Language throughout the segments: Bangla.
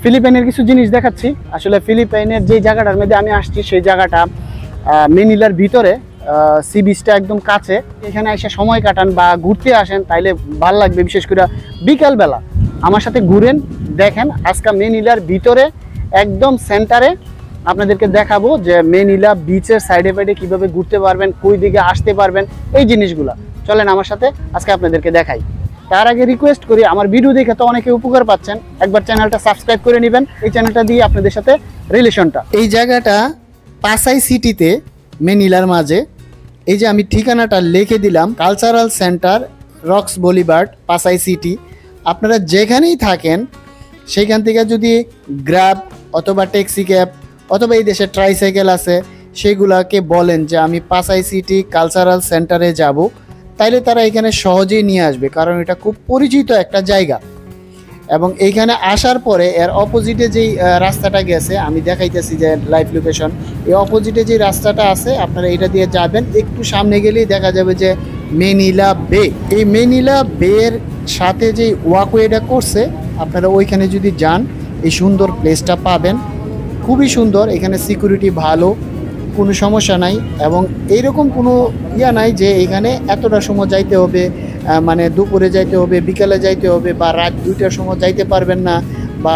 ফিলিপাইনের কিছু জিনিস দেখাচ্ছি। আসলে ফিলিপাইনের যে জায়গাটার মধ্যে আমি আসছি সেই জায়গাটা মেনিলার ভিতরে, সি বিচটা একদম কাছে। এখানে এসে সময় কাটান বা ঘুরতে আসেন তাইলে ভালো লাগবে, বিশেষ করে বিকালবেলা আমার সাথে ঘুরেন, দেখেন। আজকে মেনিলার ভিতরে একদম সেন্টারে আপনাদেরকে দেখাবো যে মেনিলা বিচের সাইডে সাইডে কীভাবে ঘুরতে পারবেন, কই দিকে আসতে পারবেন, এই জিনিসগুলো চলেন আমার সাথে আজকে আপনাদেরকে দেখাই। তার আগে রিকোয়েস্ট করি, আমার ভিডিও দেখে তো অনেকে উপকার পাচ্ছেন, একবার চ্যানেলটা সাবস্ক্রাইব করে নেবেন। এই চ্যানেলটা দিয়ে আপনাদের সাথে রিলেশনটা। এই জায়গাটা পাসাই সিটিতে, মেনিলার মাঝে। এই যে আমি ঠিকানাটা লিখে দিলাম, cultural centre Roxas boulevard, Pasay city. আপনারা যেখানেই থাকেন সেইখান থেকে যদি গ্র্যাব অথবা ট্যাক্সি ক্যাব অথবা এই দেশে ট্রাইসাইকেল আছে সেগুলাকে বলেন যে আমি পাসাই সিটি কালচারাল সেন্টারে যাব, তাইলে তারা এখানে সহজেই নিয়ে আসবে, কারণ এটা খুব পরিচিত একটা জায়গা। এবং এইখানে আসার পরে এর অপোজিটে যেই রাস্তাটা গেছে, আমি দেখাইতেছি যে লাইভ লোকেশন, এই অপোজিটে যে রাস্তাটা আছে আপনারা এটা দিয়ে যাবেন। একটু সামনে গেলেই দেখা যাবে যে মেনিলা বে। এই মেনিলা বের সাথে যেই ওয়াকওয়েটা করছে, আপনারা ওইখানে যদি যান এই সুন্দর প্লেসটা পাবেন। খুবই সুন্দর, এখানে সিকিউরিটি ভালো, কোনো সমস্যা নাই। এবং এইরকম কোনো নাই যে এখানে এতটা সময় যাইতে হবে, মানে দুপুরে যাইতে হবে, বিকালে যাইতে হবে, বা রাত 2টার সময় যাইতে পারবেন না, বা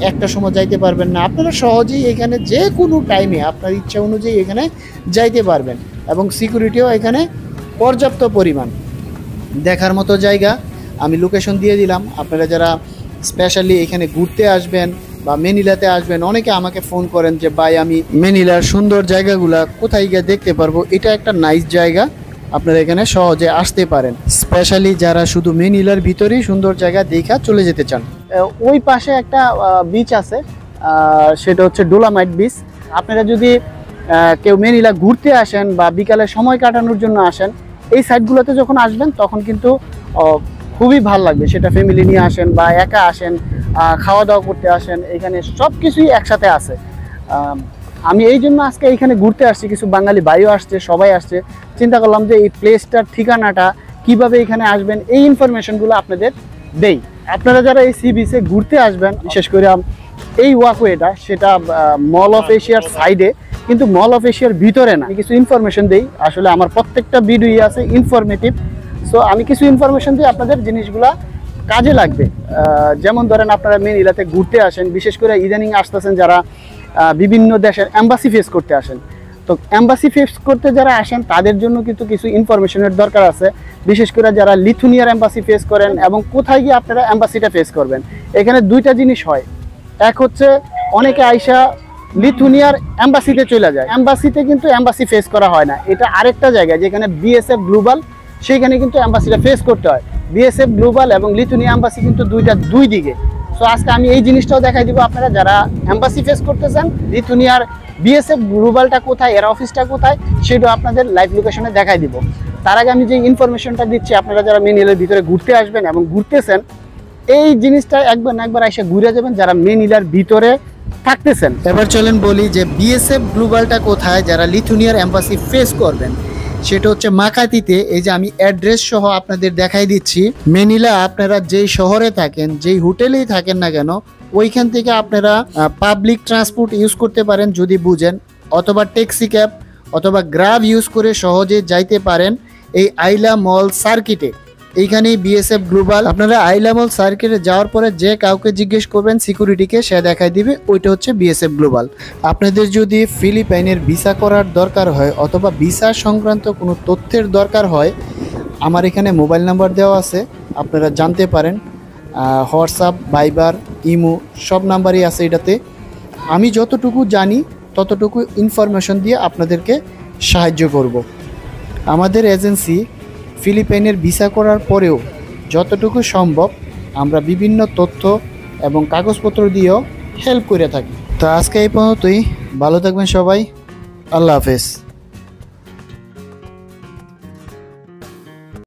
1টার সময় যাইতে পারবেন না। আপনারা সহজেই এখানে যে কোনো টাইমে আপনার ইচ্ছা অনুযায়ী এখানে যাইতে পারবেন। এবং সিকিউরিটিও এখানে পর্যাপ্ত পরিমাণ। দেখার মতো জায়গা, আমি লোকেশন দিয়ে দিলাম। আপনারা যারা স্পেশালি এখানে ঘুরতে আসবেন বা মেনিলাতে আসবেন, অনেকে আমাকে ফোন করেন যে ভাই আমি মেনিলার সুন্দর জায়গাগুলা কোথায় গিয়ে দেখতে পারবো। এটা একটা নাইস জায়গা, আপনারা এখানে সহজে আসতে পারেন, স্পেশালি যারা শুধু মেনিলার ভিতরেই সুন্দর জায়গা দেখা চলে যেতে চান। ওই পাশে একটা বিচ আছে, সেটা হচ্ছে ডোলামাইট বিচ। আপনারা যদি কেউ মেনিলা ঘুরতে আসেন বা বিকালে সময় কাটানোর জন্য আসেন, এই সাইডগুলোতে যখন আসবেন তখন কিন্তু খুবই ভালো লাগবে। সেটা ফ্যামিলি নিয়ে আসেন বা একা আসেন, খাওয়া দাওয়া করতে আসেন, এখানে সব কিছুই একসাথে আছে। আমি এই জন্য আজকে এইখানে ঘুরতে আসছি, কিছু বাঙালি ভাইও আসছে, সবাই আসছে। চিন্তা করলাম যে এই প্লেসটার ঠিকানাটা কিভাবে এখানে আসবেন এই ইনফরমেশনগুলো আপনাদের দেই। আপনারা যারা এই সি বিচে ঘুরতে আসবেন, বিশেষ করে এই ওয়াকওয়েটা, সেটা মল অফ এশিয়ার সাইডে, কিন্তু মল অফ এশিয়ার ভিতরে না। কিছু ইনফরমেশন দেই, আসলে আমার প্রত্যেকটা ভিডিওই আছে ইনফরমেটিভ। সো আমি কিছু ইনফরমেশন দিই, আপনাদের জিনিসগুলা কাজে লাগবে। যেমন ধরেন আপনারা মেনিলাতে ঘুরতে আসেন, বিশেষ করে ইদানিং আসতেছেন যারা বিভিন্ন দেশের এম্বাসি ফেস করতে আসেন। তো এম্বাসি ফেস করতে যারা আসেন তাদের জন্য কিন্তু কিছু ইনফরমেশনের দরকার আছে, বিশেষ করে যারা লিথুনিয়ার এম্বাসি ফেস করেন এবং কোথায় গিয়ে আপনারা এম্বাসিটা ফেস করবেন। এখানে দুইটা জিনিস হয়, এক হচ্ছে অনেকে আইসা লিথুনিয়ার এম্বাসিতে চলে যায়, এম্বাসিতে কিন্তু এম্বাসি ফেস করা হয় না। এটা আরেকটা জায়গা যেখানে বিএসএফ গ্লোবাল, সেইখানে কিন্তু এম্বাসিটা ফেস করতে হয়। বিএসএফ গ্লোবাল এবং লিথুনিয়া এম্বাসি কিন্তু দুই দিকে। সো আজকে আমি এই জিনিসটাও দেখাই দিব, আপনারা যারা এম্বাসি ফেস করতে চান, লিথুনিয়ার বিএসএফ গ্লোবালটা কোথায়, এর অফিসটা কোথায়, সেটাও আপনাদের লাইভ লোকেশনে দেখাই দিব। তার আগে আমি যে ইনফরমেশনটা দিচ্ছি, আপনারা যারা মেনিলার ভিতরে ঘুরতে আসবেন এবং ঘুরতেছেন, এই জিনিসটা একবার না একবার এসে ঘুরে যাবেন যারা মেনিলার ভিতরে থাকতেছেন। এবার চলেন বলি যে বিএসএফ গ্লোবালটা কোথায়, যারা লিথুনিয়ার এম্বাসি ফেস করবেন। সেটা হচ্ছে মাকাতিতে। এই যে আমি অ্যাড্রেস সহ আপনাদের দেখাই দিচ্ছি। মেনিলা আপনারা যেই শহরে থাকেন, যেই হোটেলেই থাকেন না কেন, ওইখান থেকে আপনারা পাবলিক ট্রান্সপোর্ট ইউজ করতে পারেন যদি বুঝেন, অথবা ট্যাক্সি ক্যাব অথবা গ্রাব ইউজ করে সহজে যাইতে পারেন এই আইলা মল সার্কিটে। এইখানেই বিএসএফ গ্লোবাল। আপনারা আইলা মল সার্কিটে যাওয়ার পরে যে কাউকে জিজ্ঞেস করবেন সিকিউরিটিকে, সে দেখাই দিবে ওইটা হচ্ছে বিএসএফ গ্লোবাল। আপনাদের যদি ফিলিপাইনের ভিসা করার দরকার হয় অথবা ভিসা সংক্রান্ত কোনো তথ্যের দরকার হয়, আমার এখানে মোবাইল নাম্বার দেওয়া আছে, আপনারা জানতে পারেন। হোয়াটসঅ্যাপ, ভাইবার, ইমো সব নাম্বারই আছে এটাতে। আমি যতটুকু জানি ততটুকু ইনফরমেশন দিয়ে আপনাদেরকে সাহায্য করব। আমাদের এজেন্সি ফিলিপাইনের ভিসা করার পরেও যতটুকু সম্ভব আমরা বিভিন্ন তথ্য এবং কাগজপত্র দিয়েও হেল্প করে থাকি। তো আজকে এই পর্যন্তই, ভালো থাকবেন সবাই, আল্লাহ হাফেজ।